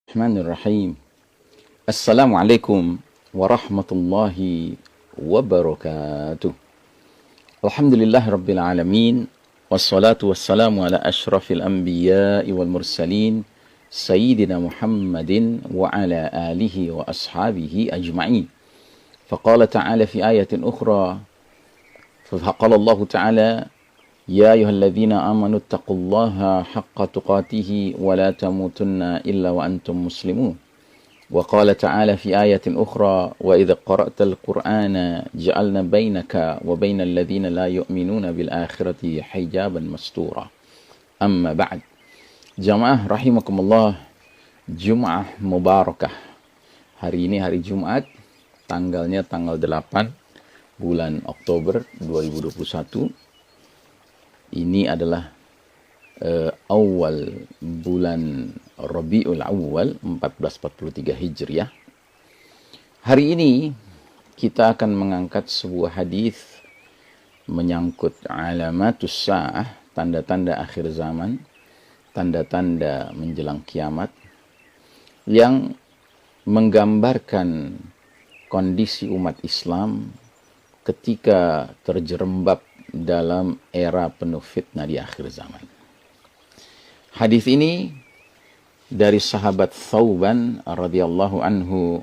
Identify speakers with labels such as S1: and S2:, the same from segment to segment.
S1: Bismillahirrahmanirrahim. Assalamualaikum warahmatullahi wabarakatuh. Alhamdulillah rabbil alamin. Wassalatu wassalamu ala ashrafil anbiya'i wal mursalin. Sayyidina Muhammadin wa ala alihi wa ashabihi ajma'in. Faqala ta'ala fi ayatin ukhra. Faqala Allah ta'ala يا أيها الذين آمنوا اتقوا الله حق تقاته ولا تموتن إلا وأنتم مسلمون وقال تعالى في آية أخرى وإذا قرأت القرآن جعلنا بينك وبين الذين لا يؤمنون بالآخرة حجابا مستورا أما بعد Jamaah rahimakumullah, Jum'ah Mubarakah. Hari ini hari Jumat, tanggalnya tanggal 8 bulan Oktober 2021. Ini adalah awal bulan Rabiul Awal 1443 Hijriah. Hari ini kita akan mengangkat sebuah hadis menyangkut alamatus sa'ah, tanda-tanda akhir zaman, tanda-tanda menjelang kiamat, yang menggambarkan kondisi umat Islam ketika terjerembab dalam era penuh fitnah di akhir zaman. Hadis ini dari sahabat Thauban radhiyallahu anhu,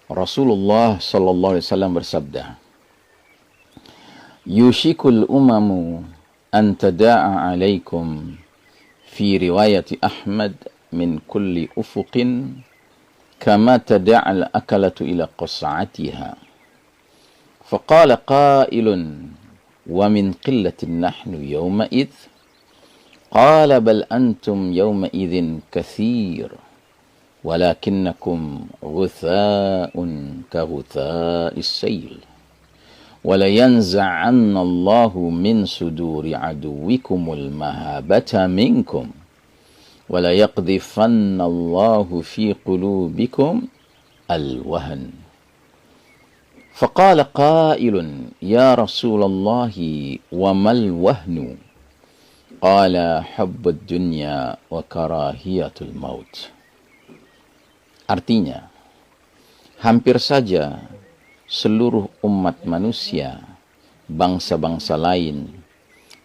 S1: Rasulullah sallallahu alaihi wasallam bersabda, "Yushikul umamu an tada'a alaikum fi riwayati Ahmad min kulli ufuqin kama tada'al akalatu ila qas'atiha." Faqala qailun ومن قلة نحن يومئذ قال بل أنتم يومئذ كثير ولكنكم غثاء كغثاء السيل ولينزعن الله من صدور عدوكم المهابة منكم وليقذفن الله في قلوبكم الوهن. فقال قائل يا رسول الله وما الوهن قال حب الدنيا وكراهية الموت. Artinya, hampir saja seluruh umat manusia, bangsa-bangsa lain,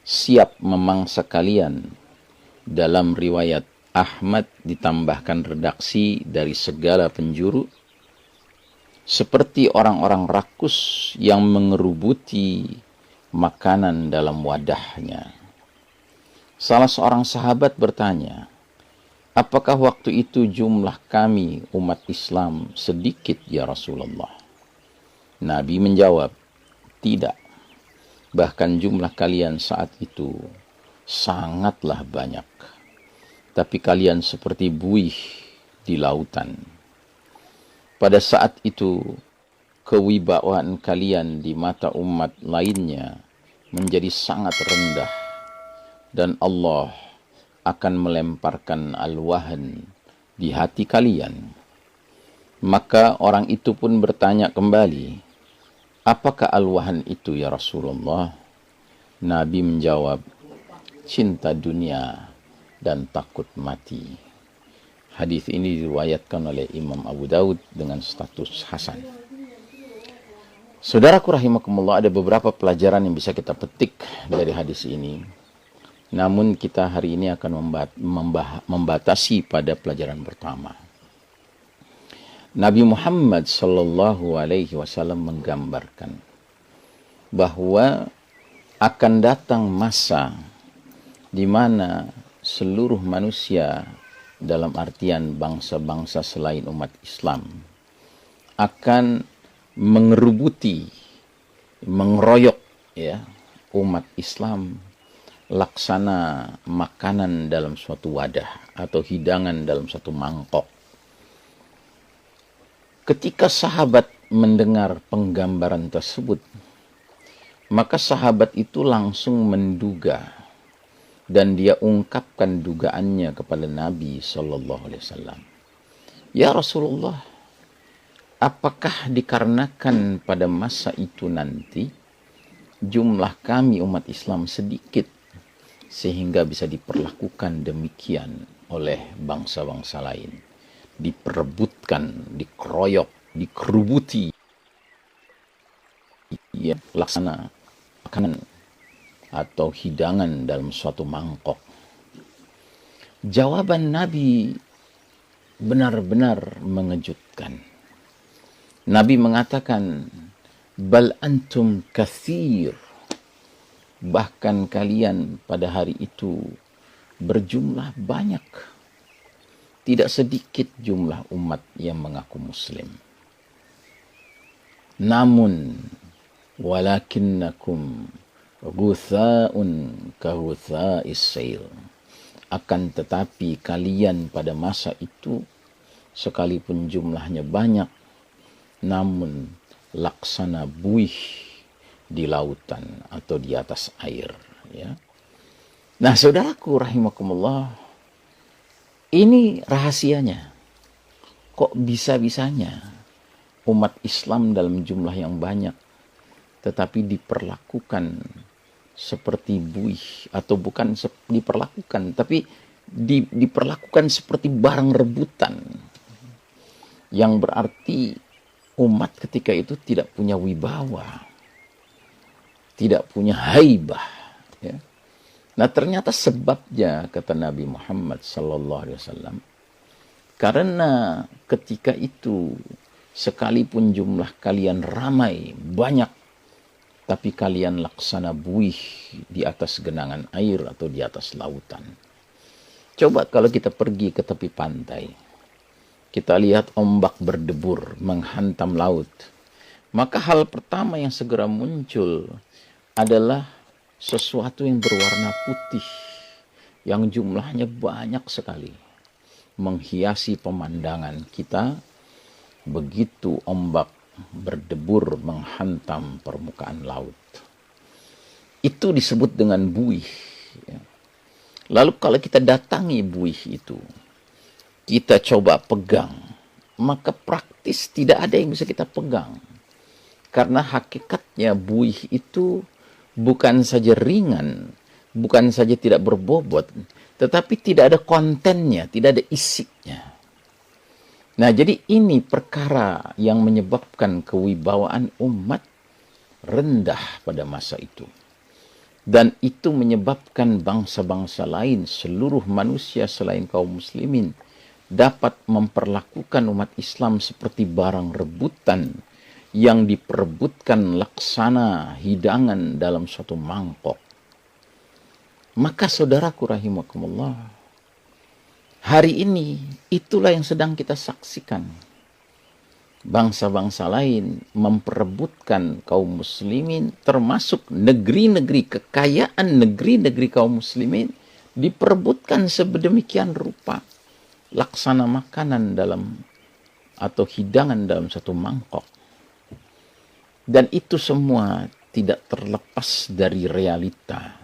S1: siap memangsa kalian. Dalam riwayat Ahmad ditambahkan redaksi dari segala penjuru, seperti orang-orang rakus yang mengerubuti makanan dalam wadahnya. Salah seorang sahabat bertanya, apakah waktu itu jumlah kami umat Islam sedikit ya Rasulullah? Nabi menjawab, tidak. Bahkan jumlah kalian saat itu sangatlah banyak. Tapi kalian seperti buih di lautan. Pada saat itu, kewibawaan kalian di mata umat lainnya menjadi sangat rendah, dan Allah akan melemparkan al-wahn di hati kalian. Maka orang itu pun bertanya kembali, apakah al-wahn itu ya Rasulullah? Nabi menjawab, cinta dunia dan takut mati. Hadis ini diriwayatkan oleh Imam Abu Daud dengan status hasan. Saudaraku rahimakumullah, ada beberapa pelajaran yang bisa kita petik dari hadis ini. Namun kita hari ini akan membatasi pada pelajaran pertama. Nabi Muhammad sallallahu alaihi wasallam menggambarkan bahwa akan datang masa di mana seluruh manusia, dalam artian bangsa-bangsa selain umat Islam, akan mengerubuti, mengeroyok ya umat Islam laksana makanan dalam suatu wadah atau hidangan dalam satu mangkok. Ketika sahabat mendengar penggambaran tersebut, maka sahabat itu langsung menduga, dan dia ungkapkan dugaannya kepada Nabi Sallallahu Alaihi Wasallam. Ya Rasulullah, apakah dikarenakan pada masa itu nanti jumlah kami umat Islam sedikit sehingga bisa diperlakukan demikian oleh bangsa-bangsa lain? diperebutkan, dikeroyok, dikerubuti, ya, laksana makanan atau hidangan dalam suatu mangkok. Jawaban Nabi benar-benar mengejutkan. Nabi mengatakan, bal antum kathir, bahkan kalian pada hari itu berjumlah banyak, tidak sedikit jumlah umat yang mengaku muslim. Namun walakinnakum ghutha'un ka ghutha'is sail, akan tetapi kalian pada masa itu sekalipun jumlahnya banyak, namun laksana buih di lautan atau di atas air, ya. Nah, saudaraku rahimakumullah, ini rahasianya. Kok bisa-bisanya umat Islam dalam jumlah yang banyak tetapi diperlakukan seperti buih, atau bukan diperlakukan, tapi diperlakukan seperti barang rebutan, yang berarti umat ketika itu tidak punya wibawa, tidak punya haibah, ya. Nah, ternyata sebabnya, kata Nabi Muhammad SAW, karena ketika itu sekalipun jumlah kalian ramai, banyak, tapi kalian laksana buih di atas genangan air atau di atas lautan. Coba kalau kita pergi ke tepi pantai, kita lihat ombak berdebur menghantam laut, maka hal pertama yang segera muncul adalah sesuatu yang berwarna putih, yang jumlahnya banyak sekali, menghiasi pemandangan kita begitu ombak berdebur menghantam permukaan laut. Itu disebut dengan buih, ya. Lalu kalau kita datangi buih itu, kita coba pegang, maka praktis tidak ada yang bisa kita pegang. Karena hakikatnya buih itu bukan saja ringan, bukan saja tidak berbobot, tetapi tidak ada kontennya, tidak ada isinya. Nah, jadi ini perkara yang menyebabkan kewibawaan umat rendah pada masa itu. Dan itu menyebabkan bangsa-bangsa lain, seluruh manusia selain kaum muslimin, dapat memperlakukan umat Islam seperti barang rebutan yang diperebutkan laksana hidangan dalam suatu mangkok. Maka saudaraku rahimakumullah, hari ini itulah yang sedang kita saksikan. Bangsa-bangsa lain memperebutkan kaum muslimin, termasuk negeri-negeri, kekayaan negeri-negeri kaum muslimin diperebutkan sedemikian rupa, laksana makanan dalam atau hidangan dalam satu mangkok. Dan itu semua tidak terlepas dari realita,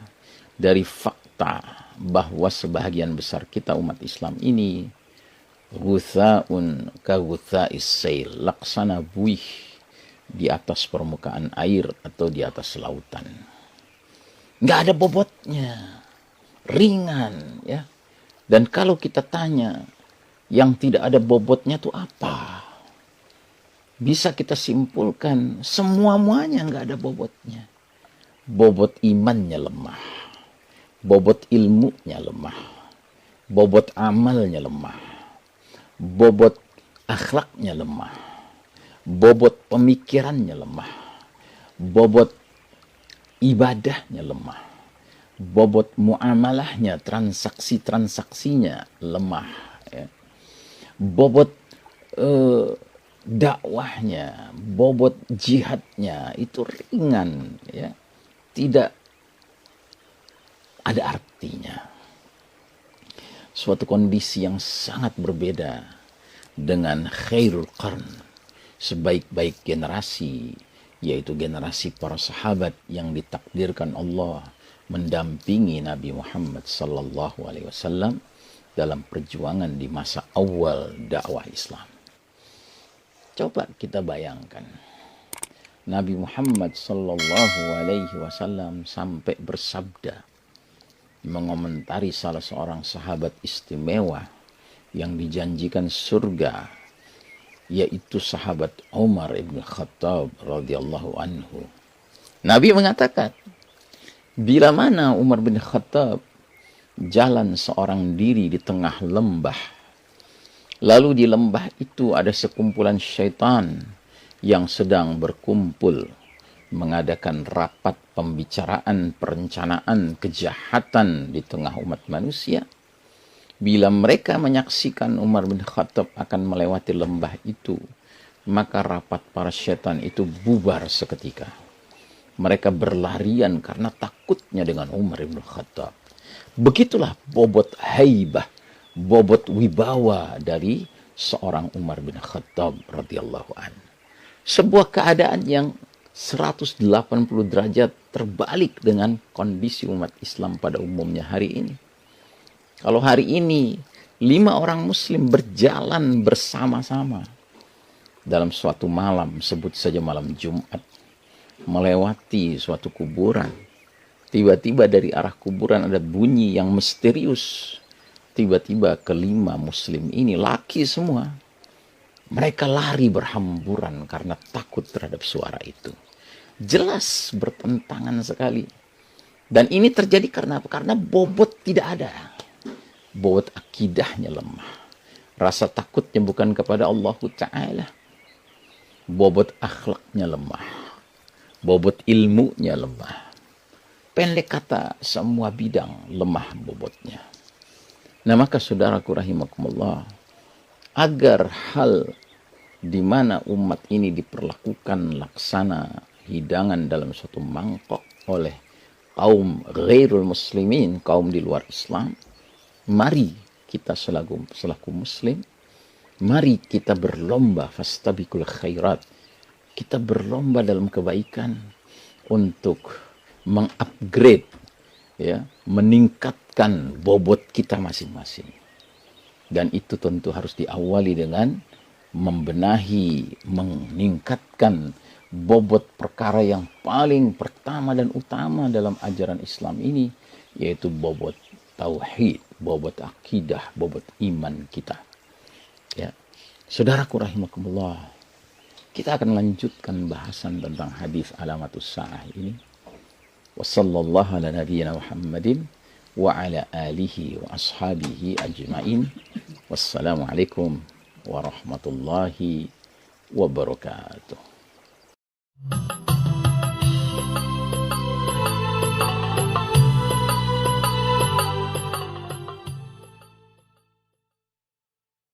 S1: dari fakta bahwa sebahagian besar kita umat Islam ini ghutha'un ka ghutha'is sail, laksana buih di atas permukaan air atau di atas lautan. Nggak ada bobotnya, ringan, ya. Dan kalau kita tanya, yang tidak ada bobotnya itu apa? Bisa kita simpulkan, semua-muanya nggak ada bobotnya. Bobot imannya lemah, bobot ilmunya lemah, bobot amalnya lemah, bobot akhlaknya lemah, bobot pemikirannya lemah, bobot ibadahnya lemah, bobot muamalahnya, transaksi-transaksinya lemah, ya. Bobot dakwahnya, bobot jihadnya itu ringan, ya. Tidak ada artinya. Suatu kondisi yang sangat berbeda dengan khairul qarn, sebaik-baik generasi, yaitu generasi para sahabat yang ditakdirkan Allah mendampingi Nabi Muhammad sallallahu alaihi wasallam dalam perjuangan di masa awal dakwah Islam. Coba kita bayangkan, Nabi Muhammad sallallahu alaihi wasallam sampai bersabda, mengomentari salah seorang sahabat istimewa yang dijanjikan surga, yaitu sahabat Umar ibn Khattab radhiyallahu anhu. Nabi mengatakan, bila mana Umar bin Khattab jalan seorang diri di tengah lembah, lalu di lembah itu ada sekumpulan syaitan yang sedang berkumpul mengadakan rapat pembicaraan perencanaan kejahatan di tengah umat manusia. Bila mereka menyaksikan Umar bin Khattab akan melewati lembah itu, maka rapat para syaitan itu bubar seketika. Mereka berlarian karena takutnya dengan Umar bin Khattab. Begitulah bobot haibah, bobot wibawa dari seorang Umar bin Khattab radhiyallahu anhu. Sebuah keadaan yang 180 derajat terbalik dengan kondisi umat Islam pada umumnya hari ini. Kalau hari ini 5 orang muslim berjalan bersama-sama dalam suatu malam, sebut saja malam Jumat, melewati suatu kuburan, tiba-tiba dari arah kuburan ada bunyi yang misterius. Tiba-tiba kelima muslim ini, laki semua, mereka lari berhamburan karena takut terhadap suara itu. Jelas bertentangan sekali. Dan ini terjadi karena apa? Karena bobot tidak ada. Bobot akidahnya lemah. Rasa takutnya bukan kepada Allah Ta'ala. Bobot akhlaknya lemah. Bobot ilmunya lemah. Pendek kata, semua bidang lemah bobotnya. Nah, maka saudaraku rahimakumullah, agar hal di mana umat ini diperlakukan laksana hidangan dalam suatu mangkok oleh kaum ghairul muslimin, kaum di luar Islam, mari kita selaku muslim, mari kita berlomba fastabiqul khairat. Kita berlomba dalam kebaikan untuk mengupgrade, ya, meningkatkan bobot kita masing-masing. Dan itu tentu harus diawali dengan membenahi, meningkatkan bobot perkara yang paling pertama dan utama dalam ajaran Islam ini, yaitu bobot tauhid, bobot akidah, bobot iman kita. Ya, saudaraku rahimakumullah, kita akan lanjutkan bahasan tentang hadis alamatus sa'ah ini. Wassallallahu ala nabiyyina Muhammadin wa ala alihi wa ashabihi ajma'in. Wassalamualaikum warahmatullahi wabarakatuh.